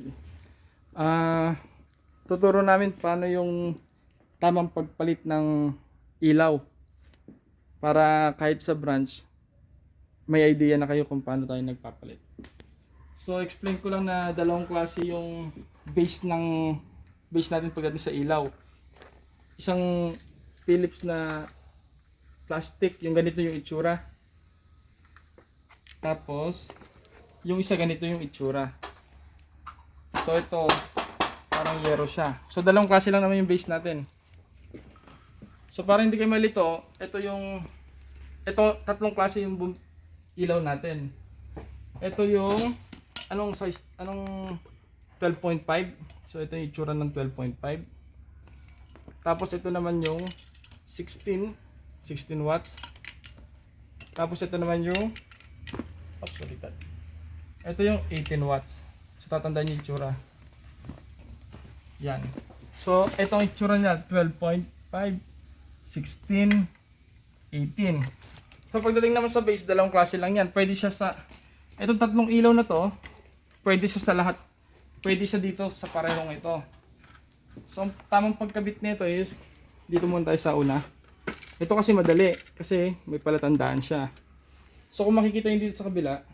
Sige. Tuturo namin paano yung tamang pagpalit ng ilaw para kahit sa branch may idea na kayo kung paano tayo nagpapalit. So explain ko lang na dalawang klase yung base natin pagdating sa ilaw. Isang Philips na plastic, yung ganito yung itsura. Tapos yung isa ganito yung itsura. So ito parang yero siya. So dalawang klase lang naman yung base natin. So para hindi kayo malito, ito tatlong klase yung ilaw natin. Ito yung anong size, anong 12.5. So ito yung itsura ng 12.5. Tapos ito naman yung 16 watts. Tapos ito naman yung ito yung 18 watts. So tatandaan niyo yung itsura. Yan. So itong itsura niya 12.5, 16, 18. So pagdating naman sa base, dalawang klase lang yan. Pwede siya sa itong tatlong ilaw na to, pwede siya sa lahat. Pwede siya dito sa parehong ito. So ang tamang pagkabit nito is dito muna tayo sa una. Ito kasi madali kasi may palatandaan siya. So kung makikita niyo dito sa kabila,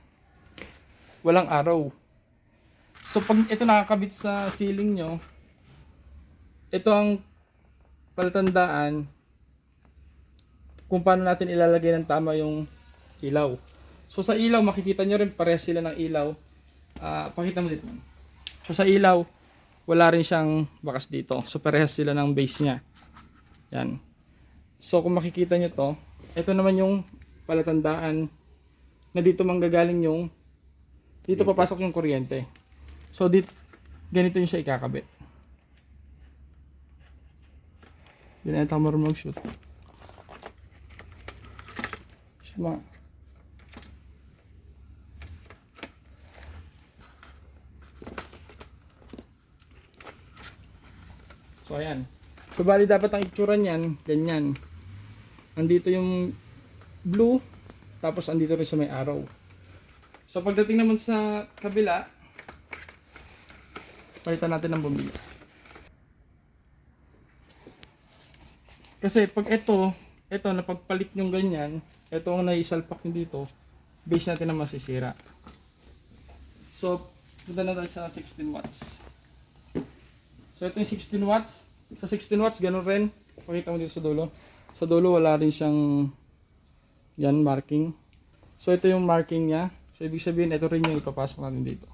walang araw. So pag ito nakakabit sa ceiling nyo, ito ang palatandaan kung paano natin ilalagay ng tama yung ilaw. So sa ilaw, makikita nyo rin parehas sila ng ilaw. Pakita mo dito. So sa ilaw, wala rin siyang bakas dito. So parehas sila ng base niya. Yan. So kung makikita nyo to, ito naman yung palatandaan na dito manggagaling yung dito papasok yung kuryente. So dito, ganito yung siya ikakabit. Hindi na ito marunong mag-shoot. Shoot. So ayan. So bali dapat ang itsura niyan, ganyan. Andito yung blue, tapos andito rin sa may arrow. So pagdating naman sa kabila, palitan natin ng bombilya. Kasi pag ito napagpalit yung ganyan, ito ang naisalpak nyo dito, base natin na masisira. So punta na tayo sa 16 watts. So ito yung 16 watts. Sa 16 watts, ganun rin. Pakita mo dito sa dulo. Sa dulo, wala rin siyang yan, marking. So ito yung marking niya. So ibig sabihin, ito rin yung ipapasok natin dito.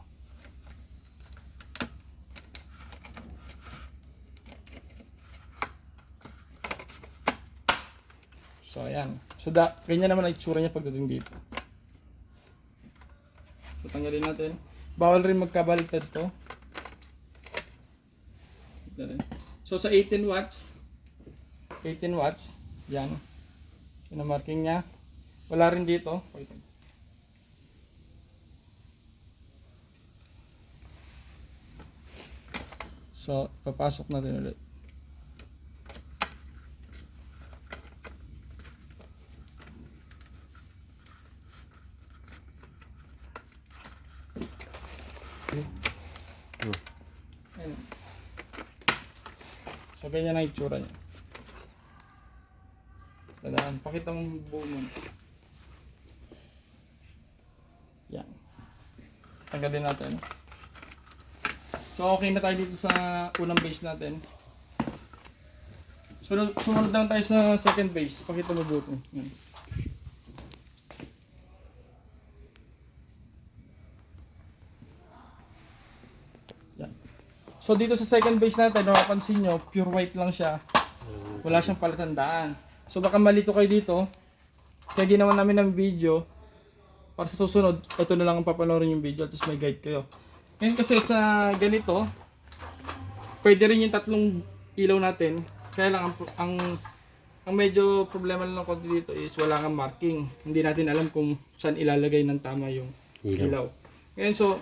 So ayan. So ganyan naman ang itsura niya pagdating dito. So tanggalin natin. Bawal rin magkabaliktad to. So sa 18 watts, yan. Yun ang marking niya. Wala rin dito. So papasok natin ulit. Ayan. So ganyan ang itsura niya. Tandaan, pakita mong buo mo. Yan. Tanggalin natin. So okay na tayo dito sa unang base natin. Sumunod naman tayo sa second base. Pakita mo buo. Yan. So dito sa second base natin, mapapansin nyo, pure white lang siya. Wala siyang palatandaan. So baka malito kayo dito. Kaya ginawa namin ng video. Para sa susunod, ito na lang ang papanoorin yung video. At least may guide kayo. Ngayon kasi sa ganito, pwede rin yung tatlong ilaw natin. Kaya lang ang medyo problema lang ng konti dito is wala kang marking. Hindi natin alam kung saan ilalagay ng tama yung ilaw. Ngayon so,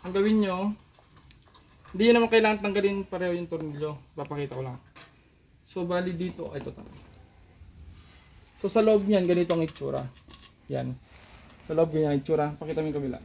ang gawin nyo, hindi naman kailangan tanggalin pareho yung tornilyo. Papakita ko lang. So bali dito, ito tama. So sa loob niyan, ganito ang itsura. Yan. Sa loob ganyan ang itsura. Pakita mo yung kabila.